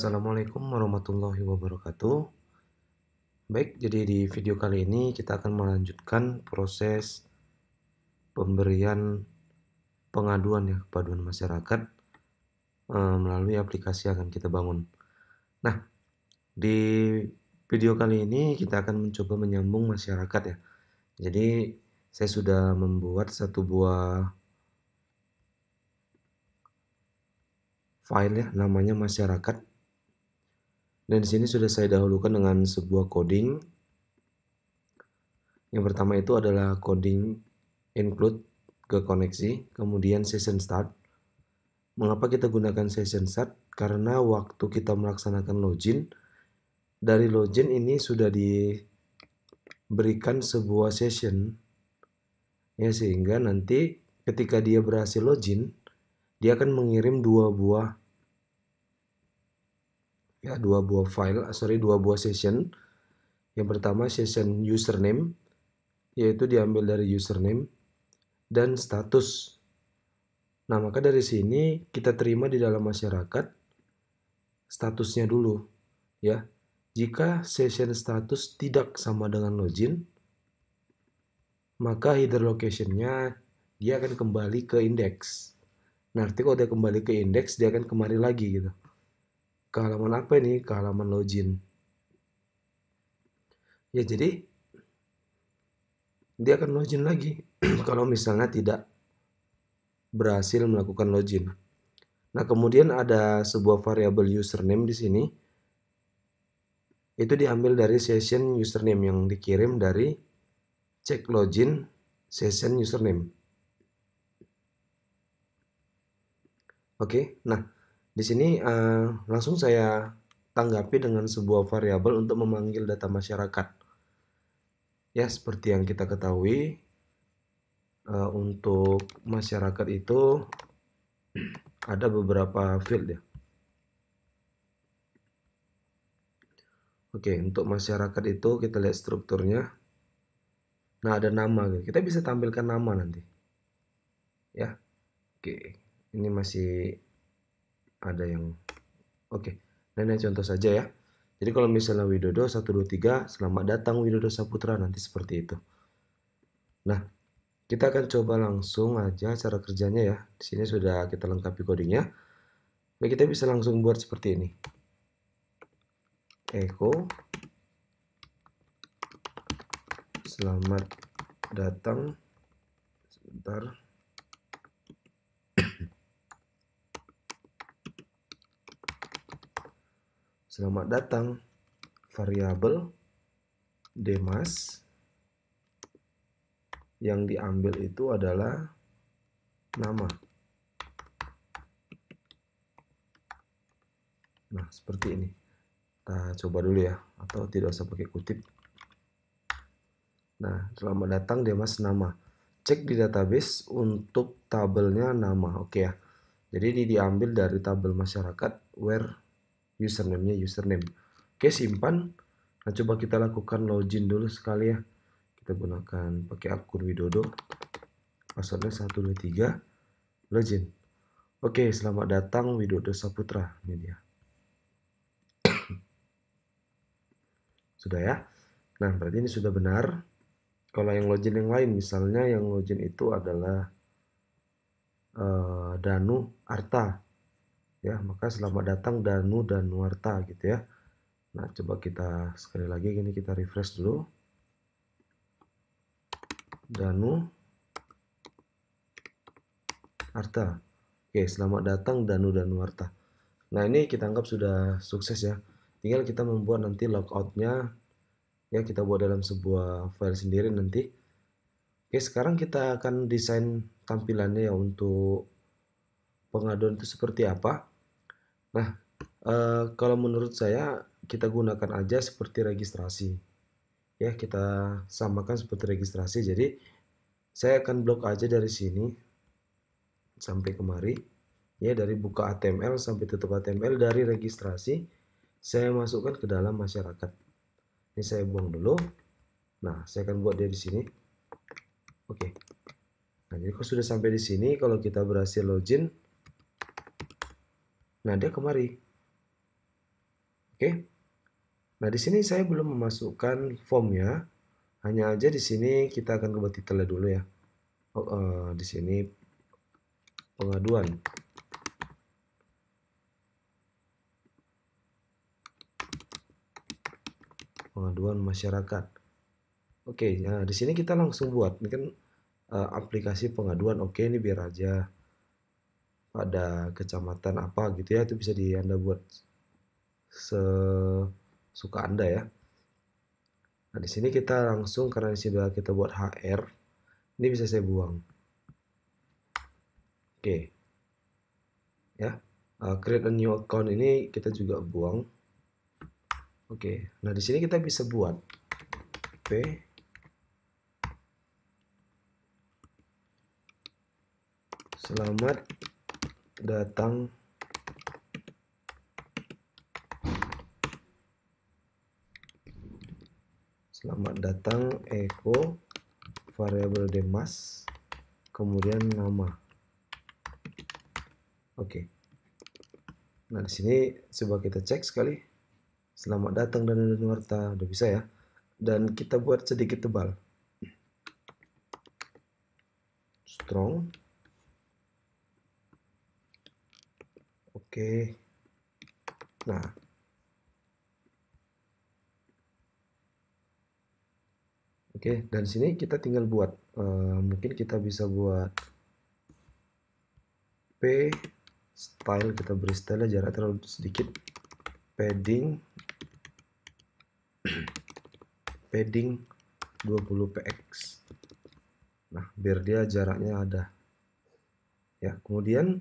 Assalamualaikum warahmatullahi wabarakatuh. Baik, jadi di video kali ini kita akan melanjutkan proses pemberian pengaduan ya, pengaduan masyarakat melalui aplikasi yang akan kita bangun. Nah, di video kali ini kita akan mencoba menyambung masyarakat ya. Jadi saya sudah membuat satu buah file ya, namanya masyarakat. Dan di sini sudah saya dahulukan dengan sebuah coding. Yang pertama itu adalah coding include ke koneksi, kemudian session start. Mengapa kita gunakan session start? Karena waktu kita melaksanakan login, dari login ini sudah diberikan sebuah session, ya, sehingga nanti ketika dia berhasil login, dia akan mengirim dua buah session. Yang pertama session username, yaitu diambil dari username, dan status. Nah, maka dari sini kita terima di dalam masyarakat statusnya dulu ya. Jika session status tidak sama dengan login, maka header location-nya dia akan kembali ke indeks. Nah, nanti kalau dia kembali ke indeks, dia akan kemari lagi gitu. Ke halaman apa ini? Ke halaman login. Ya, jadi dia akan login lagi kalau misalnya tidak berhasil melakukan login. Nah, kemudian ada sebuah variabel username di sini. Itu diambil dari session username yang dikirim dari cek login session username. Oke, nah di sini langsung saya tanggapi dengan sebuah variabel untuk memanggil data masyarakat. Ya, seperti yang kita ketahui, untuk masyarakat itu ada beberapa field ya. Oke, untuk masyarakat itu kita lihat strukturnya. Nah, ada nama gitu. Kita bisa tampilkan nama nanti. Ya. Oke, ini masih ada yang oke. Nah, ini contoh saja ya. Jadi kalau misalnya Widodo 123, selamat datang Widodo Saputra, nanti seperti itu. Nah, kita akan coba langsung aja cara kerjanya ya. Di sini sudah kita lengkapi codingnya. Nah, kita bisa langsung buat seperti ini. Echo selamat datang. Sebentar. Selamat datang variabel Demas, yang diambil itu adalah nama. Nah, seperti ini. Kita coba dulu ya, atau tidak usah pakai kutip. Nah, selamat datang Demas nama. Cek di database untuk tabelnya nama. Oke ya. Jadi ini diambil dari tabel masyarakat where username-nya username. Oke, simpan. Nah, coba kita lakukan login dulu sekali ya. Kita gunakan pakai akun Widodo. Passwordnya 123. Login. Oke, selamat datang Widodo Saputra. Ini dia. Sudah ya. Nah, berarti ini sudah benar. Kalau yang login yang lain, misalnya yang login itu adalah Danu Arta. Ya, maka selamat datang Danu Danuarta gitu ya. Nah, coba kita sekali lagi gini, kita refresh dulu. Danu Arta. Oke, selamat datang Danu Danuarta. Nah, ini kita anggap sudah sukses ya. Tinggal kita membuat nanti logoutnya ya, kita buat dalam sebuah file sendiri nanti. Oke, sekarang kita akan desain tampilannya ya untuk pengaduan itu seperti apa. Nah, kalau menurut saya kita gunakan aja seperti registrasi. Ya, kita samakan seperti registrasi. Jadi saya akan blok aja dari sini sampai kemari. Ya, dari buka HTML sampai tutup HTML, dari registrasi saya masukkan ke dalam masyarakat. Ini saya buang dulu. Nah, saya akan buat dia di sini. Oke. Nah, jadi kalau sudah sampai di sini, kalau kita berhasil login, nah dia kemari. Oke. Nah, di sini saya belum memasukkan formnya, hanya aja di sini kita akan buat detailnya dulu ya. Di sini pengaduan. Pengaduan masyarakat. Oke, nah di sini kita langsung buat. Ini kan aplikasi pengaduan. Oke, ini biar aja pada kecamatan apa gitu ya, itu bisa Anda buat sesuka Anda ya. Nah, di sini kita langsung karena sudah kita buat HR, ini bisa saya buang. Oke. Ya. Create a new account ini kita juga buang. Oke. Nah, di sini kita bisa buat P selamat datang echo variabel demas kemudian nama. Oke. Nah, di sini coba kita cek sekali. Selamat datang dan Danuarta, udah bisa ya. Dan kita buat sedikit tebal. Strong. Oke. Nah. Oke, dan sini kita tinggal buat mungkin kita bisa buat P style, kita beri style jarak terlalu sedikit, padding 20 px. Nah, biar dia jaraknya ada. Ya, kemudian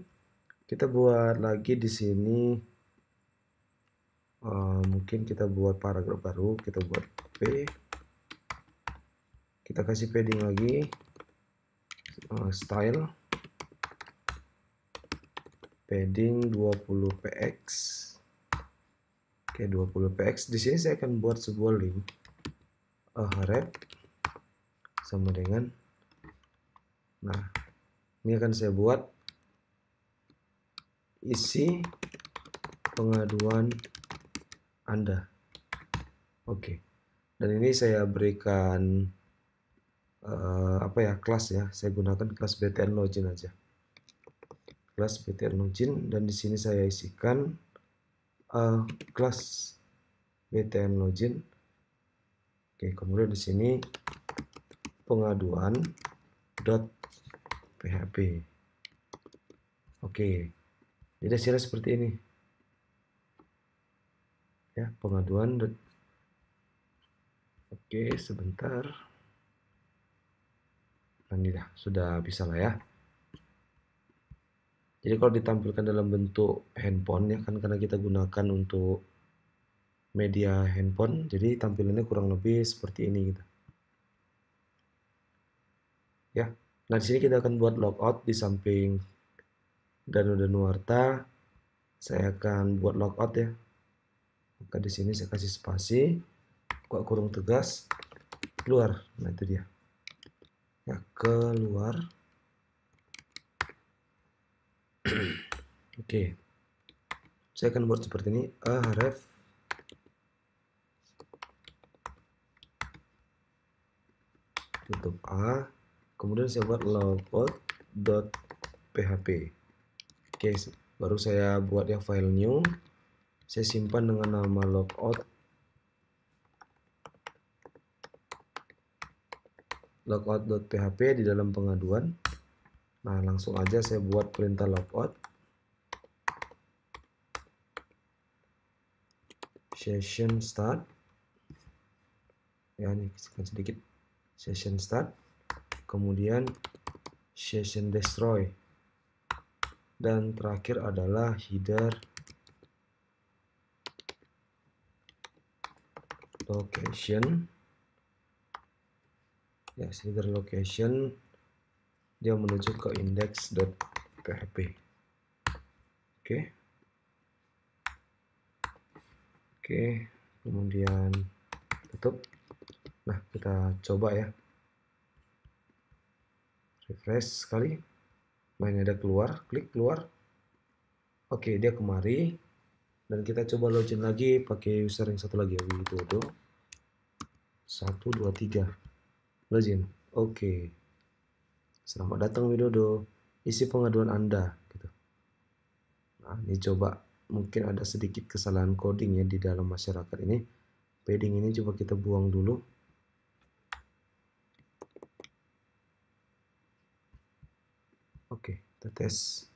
kita buat lagi di sini mungkin kita buat paragraf baru, kita buat P, kita kasih padding lagi, style padding 20 px. Oke, 20 px. Di sini saya akan buat sebuah link href sama dengan, nah ini akan saya buat isi pengaduan Anda. Oke, dan ini saya berikan apa ya, kelas ya, saya gunakan kelas BTN Login aja, kelas BTN Login, dan di sini saya isikan kelas BTN Login. Oke, kemudian di sini pengaduan .php. Oke, jadi hasilnya seperti ini ya, pengaduan. Oke, sebentar. Nah, ini sudah bisa lah ya. Jadi kalau ditampilkan dalam bentuk handphone ya kan, karena kita gunakan untuk media handphone, jadi tampilannya kurang lebih seperti ini gitu. Ya. Nah, di sini kita akan buat logout di samping Danuarta. Saya akan buat logout ya. Maka di sini saya kasih spasi, buka kurung tegas, keluar. Nah, itu dia. Ya, keluar. Oke. Saya akan buat seperti ini, href tutup A, kemudian saya buat logout.php. Oke, baru saya buat yang file new, saya simpan dengan nama logout.php di dalam pengaduan. Nah, langsung aja saya buat perintah logout session start ya, ini sedikit session start, kemudian session destroy, dan terakhir adalah header location ya, header location dia menuju ke index.php. Oke, kemudian tutup. Nah, kita coba ya, refresh sekali. Nah, ini ada keluar, klik keluar. Oke, dia kemari. Dan kita coba login lagi pakai user yang satu lagi ya, Widodo 123 login. Oke. Selamat datang Widodo, isi pengaduan Anda gitu. Nah, ini coba mungkin ada sedikit kesalahan coding ya di dalam masyarakat ini. Padding ini coba kita buang dulu. Oke, kita tes.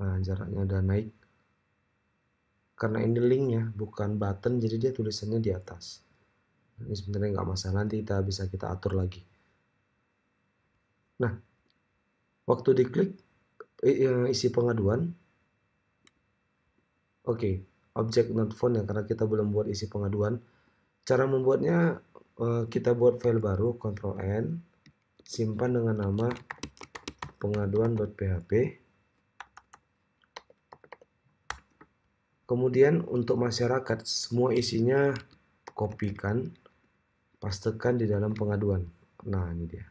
Nah, jaraknya udah naik. Karena ini linknya bukan button, jadi dia tulisannya di atas. Ini sebenarnya nggak masalah, nanti bisa kita atur lagi. Nah, waktu diklik isi pengaduan, oke, object not found ya, karena kita belum buat isi pengaduan. Cara membuatnya, kita buat file baru, Ctrl N, simpan dengan nama pengaduan.php. Kemudian untuk masyarakat, semua isinya kopikan, pastekan di dalam pengaduan. Nah, ini dia.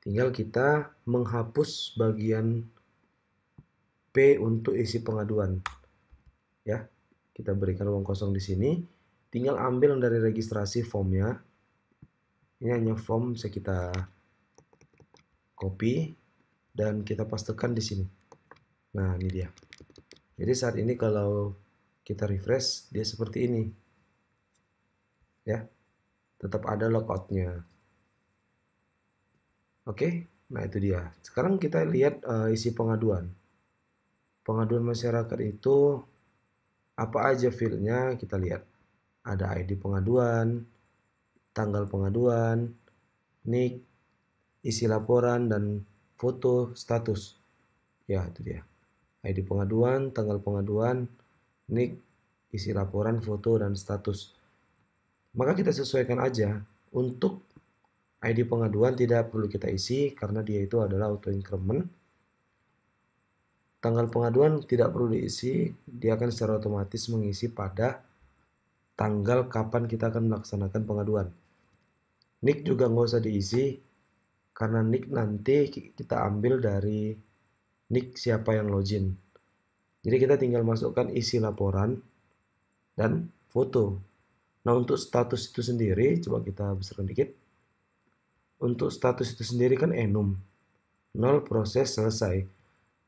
Tinggal kita menghapus bagian P untuk isi pengaduan. Ya, kita berikan ruang kosong di sini. Tinggal ambil dari registrasi formnya. Ini hanya form, bisa kita copy dan kita pastekan di sini. Nah, ini dia. Jadi saat ini kalau kita refresh, dia seperti ini. Ya, tetap ada logoutnya. Oke, nah itu dia. Sekarang kita lihat isi pengaduan. Pengaduan masyarakat itu apa aja fieldnya kita lihat. Ada ID pengaduan, tanggal pengaduan, nick, isi laporan, dan foto status. Ya, itu dia. ID pengaduan, tanggal pengaduan, nick, isi laporan, foto, dan status. Maka kita sesuaikan aja. Untuk ID pengaduan tidak perlu kita isi karena dia itu adalah auto increment. Tanggal pengaduan tidak perlu diisi, dia akan secara otomatis mengisi pada tanggal kapan kita akan melaksanakan pengaduan. Nick juga nggak usah diisi, karena nick nanti kita ambil dari nick siapa yang login. Jadi kita tinggal masukkan isi laporan dan foto. Nah, untuk status itu sendiri, coba kita besarkan dikit. Untuk status itu sendiri kan enum, 0 proses selesai.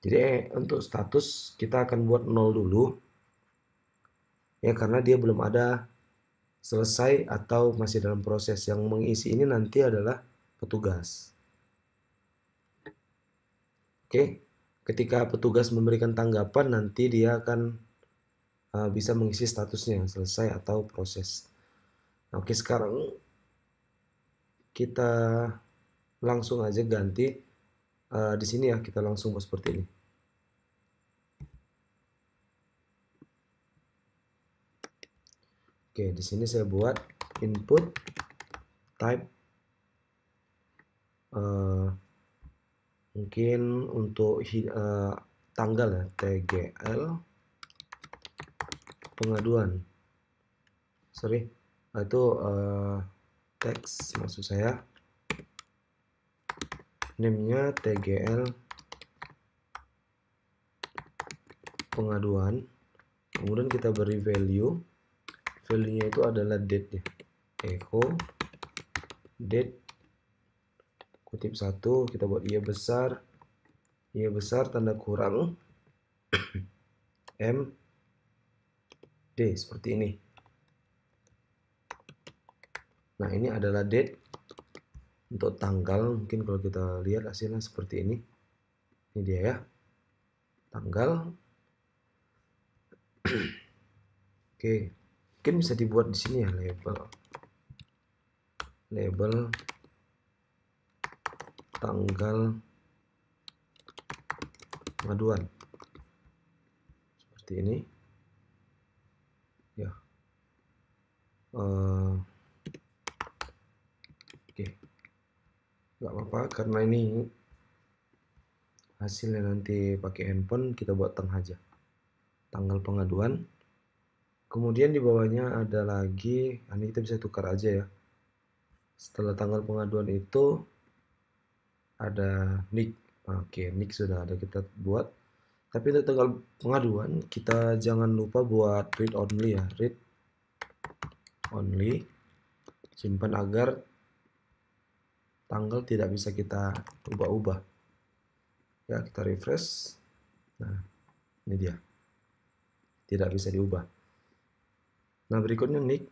Jadi untuk status kita akan buat 0 dulu. Ya, karena dia belum ada selesai atau masih dalam proses. Yang mengisi ini nanti adalah petugas. Oke, ketika petugas memberikan tanggapan, nanti dia akan bisa mengisi statusnya selesai atau proses. Oke, sekarang kita langsung aja ganti di sini ya, kita langsung buat seperti ini. Oke, di sini saya buat input type mungkin untuk tanggal ya, TGL pengaduan. Sorry, itu teks maksud saya. Name-nya TGL pengaduan. Kemudian kita beri value. Value-nya itu adalah date ya. Echo date kutip 1, kita buat iya besar tanda kurang M D seperti ini. Nah, ini adalah date. Untuk tanggal mungkin kalau kita lihat hasilnya seperti ini. Ini dia ya. Tanggal. Oke. Mungkin bisa dibuat di sini ya, label tanggal pengaduan. Seperti ini. Ya. Oke. Nggak apa-apa karena ini hasilnya nanti pakai handphone, kita buat tengah aja. Tanggal pengaduan. Kemudian di bawahnya ada lagi, ini kita bisa tukar aja ya. Setelah tanggal pengaduan itu ada nick. Oke, nick sudah ada kita buat. Tapi untuk tanggal pengaduan kita jangan lupa buat read only ya, read only, simpan agar tanggal tidak bisa kita ubah-ubah. Ya, kita refresh. Nah, ini dia. Tidak bisa diubah. Nah, berikutnya nick.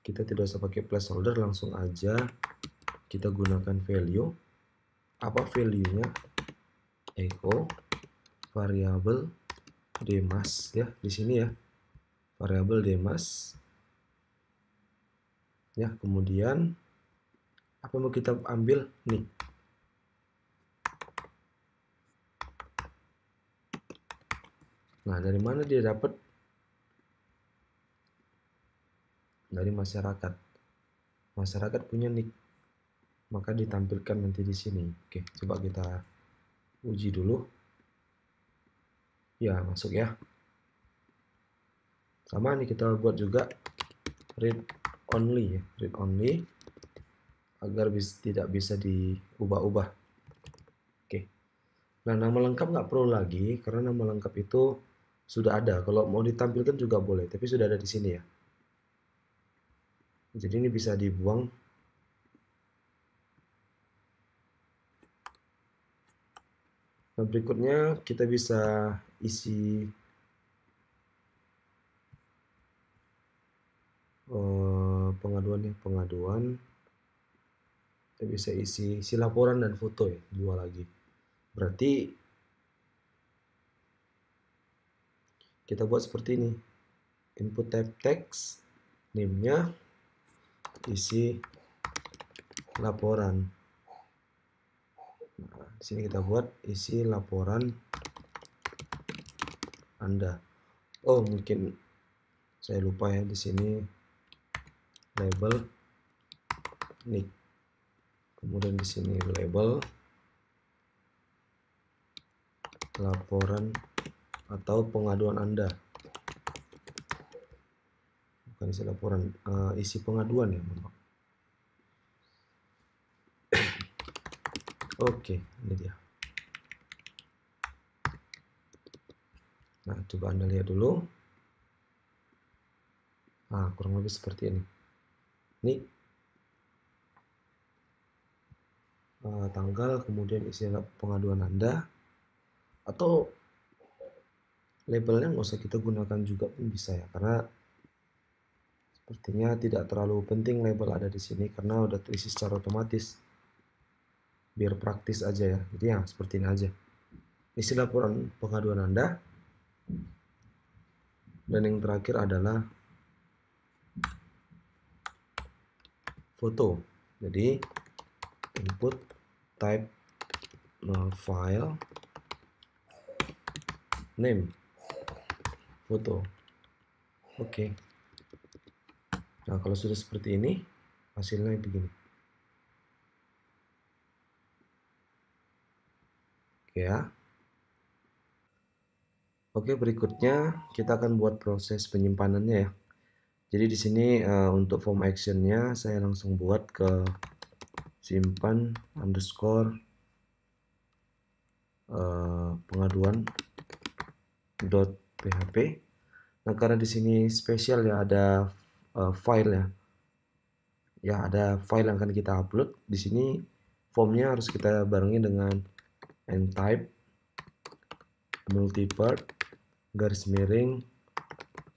Kita tidak usah pakai placeholder, langsung aja kita gunakan value. Apa value-nya? Echo variabel demas ya, di sini ya. Variabel demas. Ya, kemudian apa mau kita ambil? Nick. Nah, dari mana dia dapat? Dari masyarakat. Masyarakat punya nick, maka ditampilkan nanti di sini. Oke, coba kita uji dulu. Ya, masuk ya. Sama nih kita buat juga read only ya, read only agar tidak bisa diubah-ubah. Oke. Nah, nama lengkap nggak perlu lagi karena nama lengkap itu sudah ada. Kalau mau ditampilkan juga boleh, tapi sudah ada di sini ya. Jadi ini bisa dibuang. Nah, berikutnya kita bisa isi pengaduan. Kita bisa isi laporan dan foto ya, dua lagi. Berarti kita buat seperti ini. Input type text, name-nya isi laporan. Nah, di sini kita buat isi laporan Anda. Oh, mungkin saya lupa ya, di sini label nick. Kemudian di sini label laporan atau pengaduan Anda. Bukan isi laporan, isi pengaduan ya, Bapak. Oke, ini dia. Nah, coba Anda lihat dulu. Nah, kurang lebih seperti ini. Ini tanggal, kemudian isi pengaduan Anda, atau labelnya nggak usah kita gunakan juga pun bisa ya, karena sepertinya tidak terlalu penting label ada di sini karena udah terisi secara otomatis. Biar praktis aja ya. Jadi ya seperti ini aja. Isi laporan pengaduan Anda. Dan yang terakhir adalah foto. Jadi input type file name foto. Oke. Nah, kalau sudah seperti ini, hasilnya begini. Oke ya. Oke, berikutnya kita akan buat proses penyimpanannya ya. Jadi di sini untuk form actionnya saya langsung buat ke simpan underscore pengaduan .php. Nah, karena di sini spesial ya, ada file ya. Ya, ada file yang akan kita upload. Di sini formnya harus kita barengi dengan n-type multipart garis miring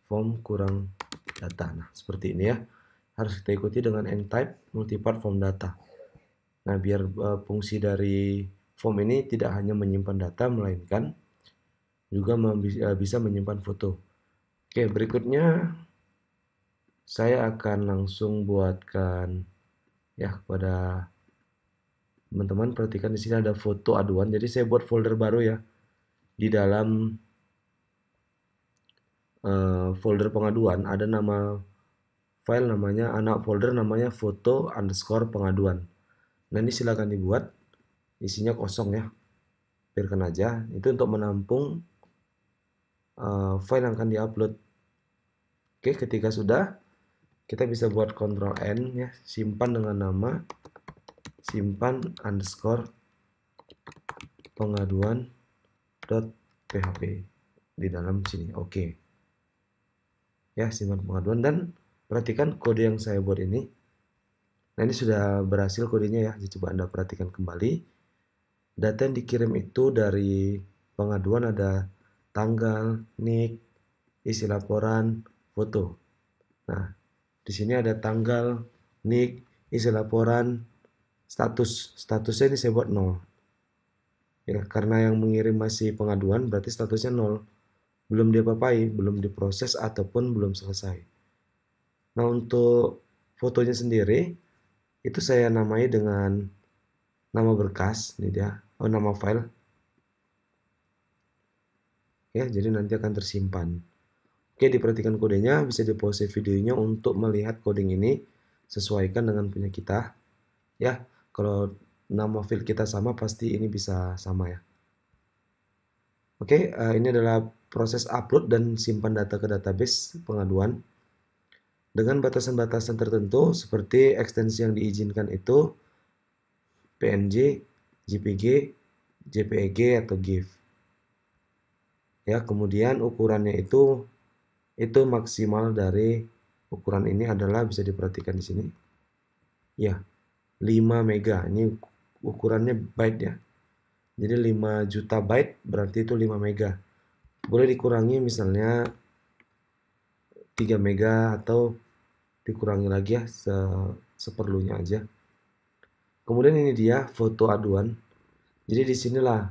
form kurang data. Nah, seperti ini ya. Harus kita ikuti dengan n-type multipart form data. Nah, biar fungsi dari form ini tidak hanya menyimpan data, melainkan juga bisa menyimpan foto. Oke, berikutnya saya akan langsung buatkan ya, kepada teman-teman perhatikan di sini ada foto aduan. Jadi saya buat folder baru ya. Di dalam folder pengaduan ada nama file namanya, anak folder namanya foto underscore pengaduan. Nah, ini silakan dibuat, isinya kosong ya, biarkan aja. Itu untuk menampung file yang akan diupload. Oke, ketika sudah, kita bisa buat Ctrl N ya, simpan dengan nama simpan underscore pengaduan PHP di dalam sini. Oke. Ya, simpan pengaduan dan perhatikan kode yang saya buat ini. Nah, ini sudah berhasil kodenya ya. Jadi coba Anda perhatikan kembali. Data yang dikirim itu dari pengaduan ada tanggal, nick, isi laporan, foto. Nah, di sini ada tanggal, nick, isi laporan, status. Statusnya ini saya buat 0. Ya, karena yang mengirim masih pengaduan berarti statusnya 0. Belum diapa-apai, belum diproses ataupun belum selesai. Nah, untuk fotonya sendiri itu saya namai dengan nama berkas, ini dia, nama file. Ya, jadi nanti akan tersimpan. Oke, diperhatikan kodenya, bisa di pause videonya untuk melihat coding ini, sesuaikan dengan punya kita. Ya, kalau nama file kita sama, pasti ini bisa sama ya. Oke, ini adalah proses upload dan simpan data ke database pengaduan. Dengan batasan-batasan tertentu, seperti ekstensi yang diizinkan itu PNG, JPG, JPEG, atau GIF. Ya, kemudian ukurannya itu maksimal dari ukuran ini adalah bisa diperhatikan di sini. Ya, 5 mega. Ini ukurannya byte ya. Jadi 5 juta byte berarti itu 5 mega. Boleh dikurangi misalnya 3 mega atau dikurangi lagi ya seperlunya aja. Kemudian ini dia foto aduan. Jadi disinilah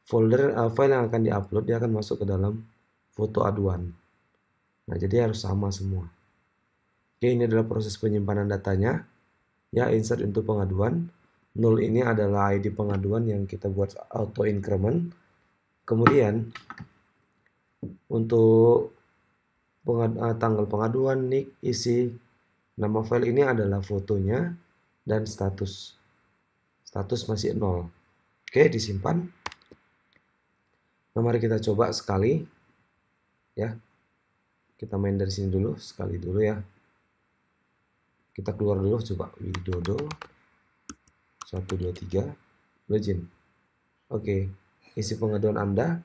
folder file yang akan diupload dia akan masuk ke dalam foto aduan. Nah, jadi harus sama semua. Oke, ini adalah proses penyimpanan datanya. Ya, insert untuk pengaduan. 0 ini adalah ID pengaduan yang kita buat auto increment. Kemudian untuk tanggal pengaduan, nick, isi, nama file ini adalah fotonya dan status. Status masih 0. Oke, disimpan. Nah, mari kita coba sekali. Ya. Kita main dari sini dulu, sekali dulu ya. Kita keluar dulu, coba Widodo 123 login. Oke, isi pengaduan Anda,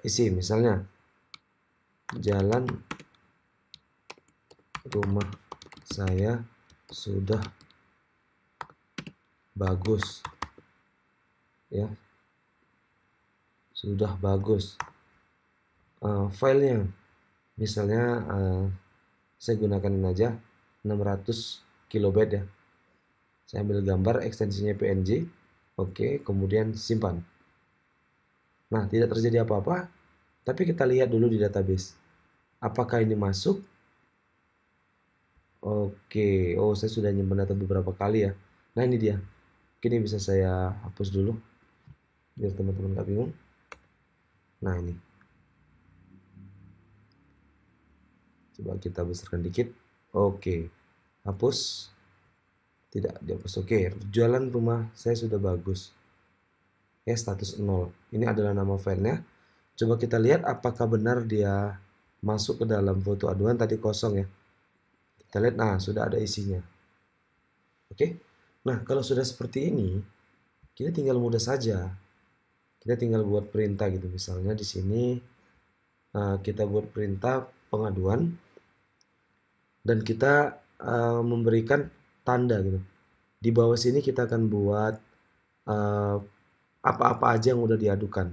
isi misalnya jalan rumah saya sudah bagus. Ya. Sudah bagus. Filenya misalnya saya gunakan ini aja 600 kilobyte ya. Saya ambil gambar, ekstensinya PNG. Oke, kemudian simpan. Nah, tidak terjadi apa-apa, tapi kita lihat dulu di database. Apakah ini masuk? Oke, oh saya sudah nyimpan data beberapa kali ya. Nah, ini dia. Ini bisa saya hapus dulu, biar teman-teman gak bingung. Nah, ini. Coba kita besarkan dikit. Oke, hapus. Tidak dihapus. Oke, jualan rumah saya sudah bagus. Ya, status 0. Ini adalah nama filenya. Coba kita lihat apakah benar dia masuk ke dalam foto aduan, tadi kosong ya. Kita lihat, nah sudah ada isinya. Oke. Nah, kalau sudah seperti ini, kita tinggal mudah saja. Kita tinggal buat perintah gitu. Misalnya di sini kita buat perintah pengaduan dan kita memberikan tanda gitu. Di bawah sini kita akan buat apa-apa aja yang udah diadukan.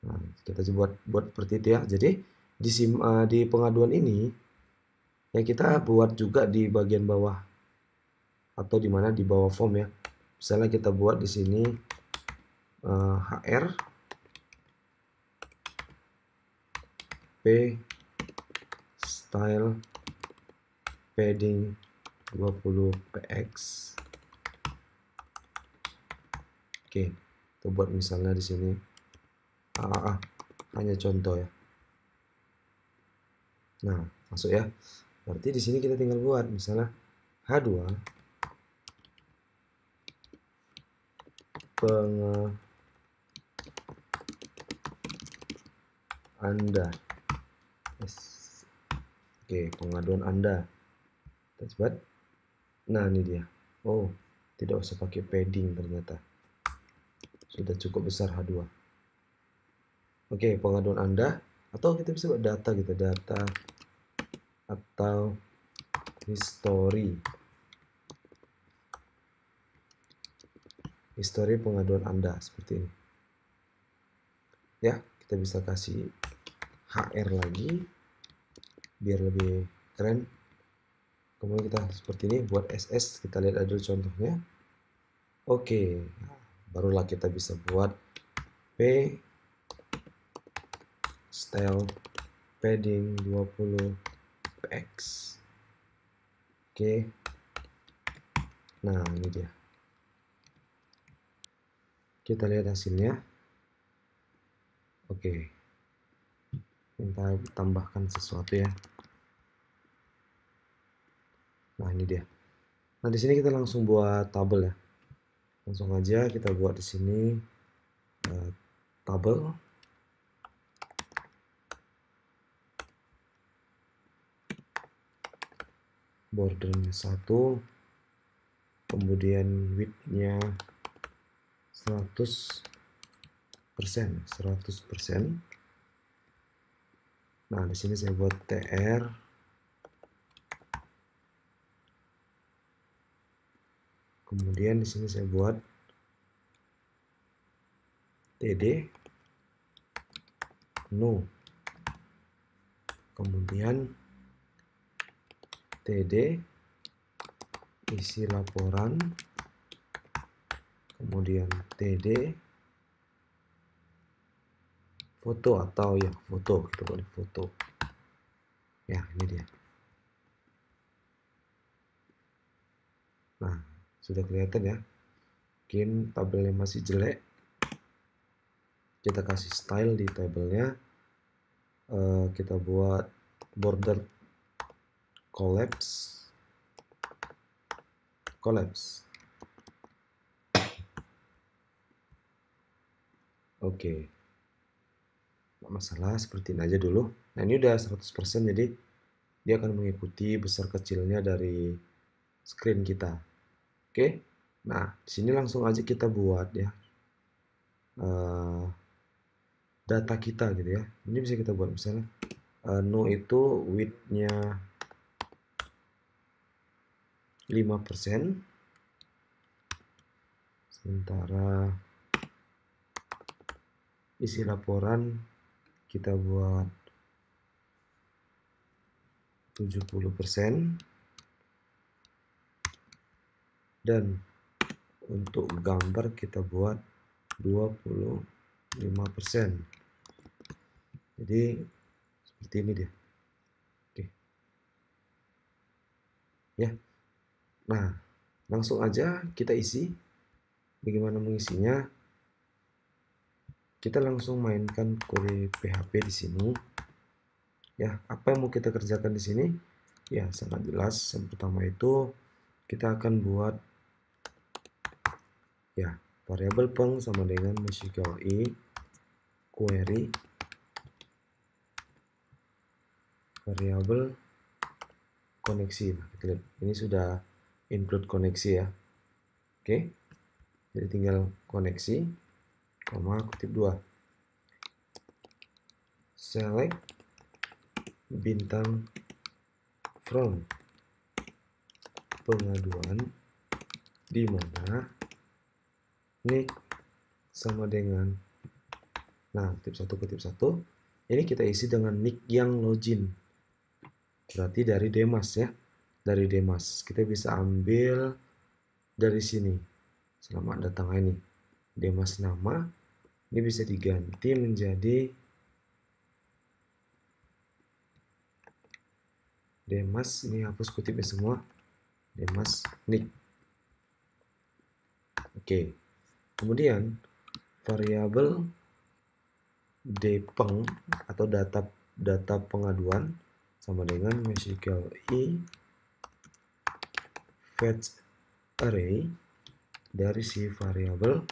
Nah, kita buat seperti itu ya. Jadi di pengaduan ini ya kita buat juga di bagian bawah atau di mana di bawah form ya. Misalnya kita buat di sini HR P style padding 20 px. Oke, kita buat misalnya di sini hanya contoh ya. Nah, masuk ya. Berarti di sini kita tinggal buat misalnya H2 Anda. Yes. Oke, pengaduan Anda. Kita coba. Nah, ini dia. Oh, tidak usah pakai padding ternyata. Sudah cukup besar H2. Oke, pengaduan Anda, atau kita bisa buat data gitu, data atau history pengaduan Anda seperti ini. Ya, kita bisa kasih HR lagi biar lebih keren. Kemudian kita seperti ini buat SS, kita lihat ada contohnya. Oke, barulah kita bisa buat P style padding 20 px. Oke, nah ini dia, kita lihat hasilnya. Oke, kita tambahkan sesuatu ya. Nah ini dia. Nah di sini kita langsung buat tabel ya. Langsung aja kita buat di sini tabel. Bordernya 1, kemudian widthnya 100%. Nah di sini saya buat TR. Kemudian di sini saya buat TD no. Kemudian TD isi laporan. Kemudian TD foto atau ya foto, kita buat foto. Ya, ini dia. Nah, sudah kelihatan ya. Mungkin tabelnya masih jelek. Kita kasih style di tabelnya. Kita buat border collapse. Oke. Nggak masalah, seperti ini aja dulu. Nah, ini udah 100%, jadi dia akan mengikuti besar kecilnya dari screen kita. Oke. Nah, di sini langsung aja kita buat ya data kita gitu ya. Ini bisa kita buat misalnya no itu width-nya 5%, sementara isi laporan kita buat 70%, dan untuk gambar kita buat 25%. Jadi seperti ini dia. Oke. Ya. Nah, langsung aja kita isi. Bagaimana mengisinya? Kita langsung mainkan query PHP di sini. Ya, apa yang mau kita kerjakan di sini? Ya, sangat jelas. Yang pertama itu kita akan buat ya variabel peng sama dengan MySQL query variabel koneksi. Nah, kita lihat ini sudah include koneksi ya. Oke. Jadi tinggal koneksi, koma kutip 2. Select bintang from pengaduan di mana nick sama dengan, nah kutip 1 kutip 1 ini kita isi dengan nick yang login, berarti dari Demas ya. Dari Demas kita bisa ambil dari sini, selamat datang ini Demas nama, ini bisa diganti menjadi Demas, ini hapus kutipnya semua, Demas nick. Oke. Kemudian variabel dpeng atau data pengaduan sama dengan MySQL fetch array dari si variabel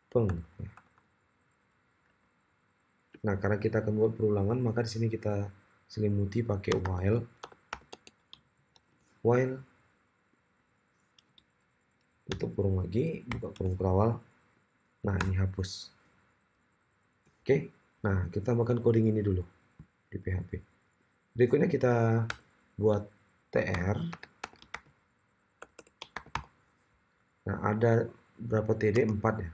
peng. Nah, karena kita akan buat perulangan, maka di sini kita selimuti pakai while tutup kurung lagi, buka kurung kerawal. Nah, ini hapus. Oke. Nah, kita tambahkan coding ini dulu di PHP. Berikutnya kita buat TR. Nah, ada berapa TD? 4 ya.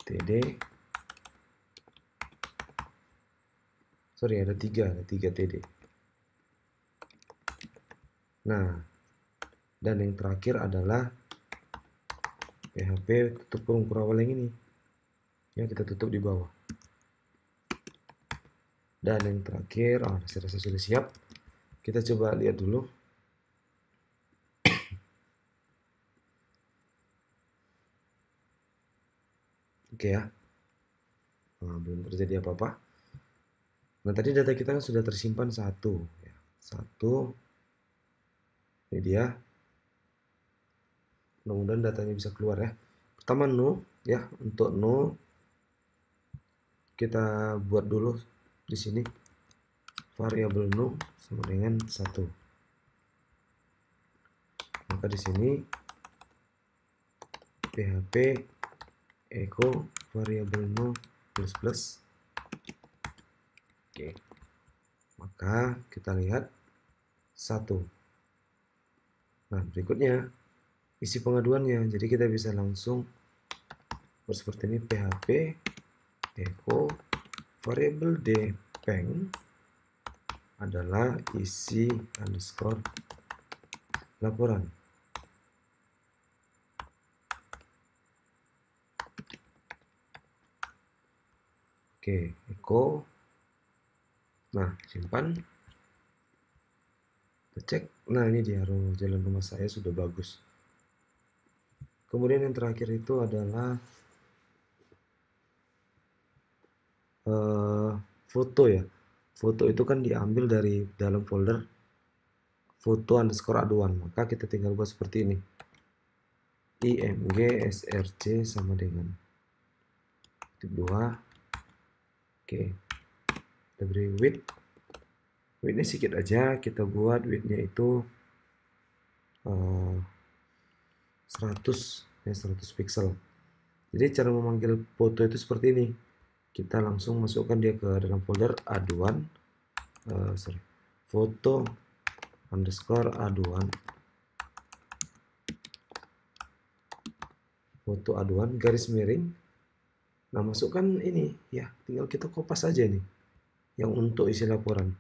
TD. Sorry, ada 3 TD. Nah, dan yang terakhir adalah PHP tutup kurung kurawal yang ini. Ya, kita tutup di bawah. Dan yang terakhir, saya rasa sudah siap. Kita coba lihat dulu. Oke ya. Nah, belum terjadi apa-apa. Nah, tadi data kita kan sudah tersimpan 1 ya. 1. Ini dia. Mudah-mudahan datanya bisa keluar ya. Pertama no ya. Untuk no kita buat dulu di sini variabel no sama dengan 1. Maka di sini PHP echo variabel no plus plus. Oke. Maka kita lihat 1. Nah, berikutnya isi pengaduannya. Jadi kita bisa langsung seperti ini, PHP echo variabel depeng adalah isi underscore laporan. Oke, echo. Nah, simpan. Kita cek. Nah, ini dia, jalan rumah saya sudah bagus. Kemudian yang terakhir itu adalah foto ya. Foto itu kan diambil dari dalam folder foto underscore aduan. Maka kita tinggal buat seperti ini. img src sama dengan tip 2. Oke. Kita beri width. Widthnya sedikit aja. Kita buat widthnya itu 100 ya, 100 pixel. Jadi cara memanggil foto itu seperti ini. Kita langsung masukkan dia ke dalam folder aduan, foto underscore aduan, foto aduan garis miring. Nah, masukkan ini ya, tinggal kita kopas aja nih yang untuk isi laporan.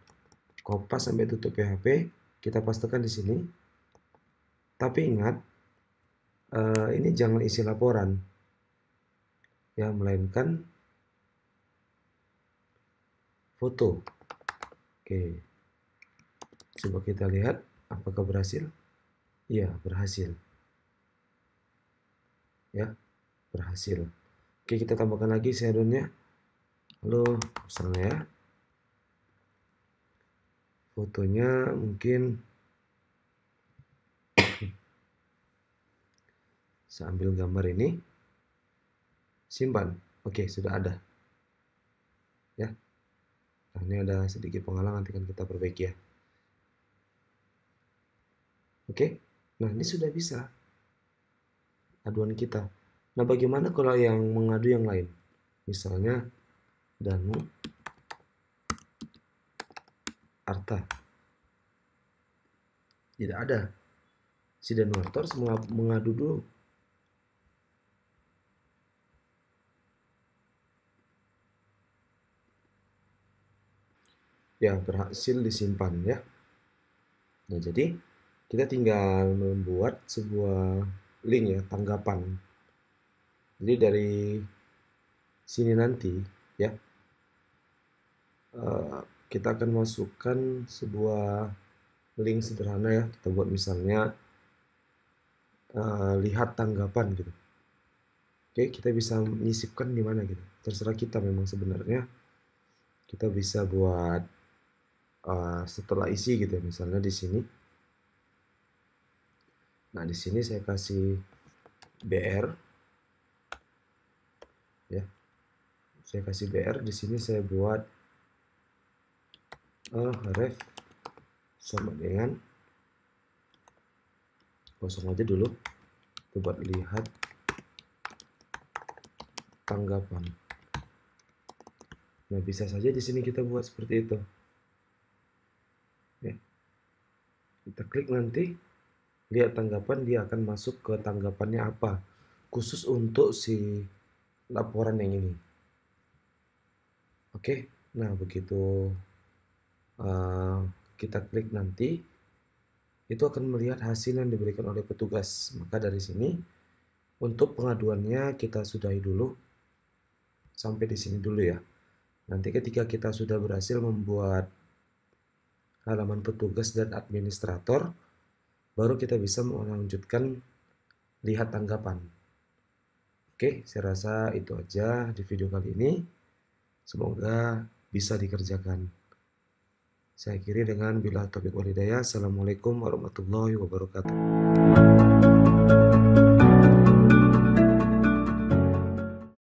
Kopas sampai tutup PHP, kita pastekan di sini. Tapi ingat, ini jangan isi laporan ya, melainkan foto. Oke, coba kita lihat apakah berhasil. Iya, berhasil ya, berhasil. Oke, kita tambahkan lagi shadownya. Halo, misalnya ya, fotonya mungkin saya ambil gambar ini, simpan. Oke, sudah ada ya. Nah, ini ada sedikit penghalang, nanti kan kita perbaiki ya. Oke, nah ini sudah bisa aduan kita. Nah, bagaimana kalau yang mengadu yang lain? Misalnya Danu Arta. Tidak ada. Si Danu Arta harus mengadu dulu. Ya, berhasil disimpan ya. Nah, jadi kita tinggal membuat sebuah link ya, tanggapan. Jadi dari sini nanti ya, kita akan masukkan sebuah link sederhana ya. Kita buat misalnya lihat tanggapan gitu. Oke, kita bisa menyisipkan di mana gitu. Terserah kita memang sebenarnya. Kita bisa buat setelah isi gitu ya, misalnya di sini. Nah, di sini saya kasih BR ya. Saya kasih BR, di sini saya buat ref sama dengan kosong aja dulu. Kita buat lihat tanggapan. Nah, bisa saja di sini kita buat seperti itu. Ya, kita klik nanti, lihat tanggapan, dia akan masuk ke tanggapannya apa, khusus untuk si laporan yang ini. Oke, nah begitu kita klik nanti, itu akan melihat hasil yang diberikan oleh petugas. Maka dari sini, untuk pengaduannya kita sudahi dulu, sampai di sini dulu ya. Nanti ketika kita sudah berhasil membuat halaman petugas dan administrator, baru kita bisa melanjutkan lihat tanggapan. Oke, saya rasa itu aja di video kali ini. Semoga bisa dikerjakan. Saya akhiri dengan bila taufiq wal hidayah. Assalamualaikum warahmatullahi wabarakatuh.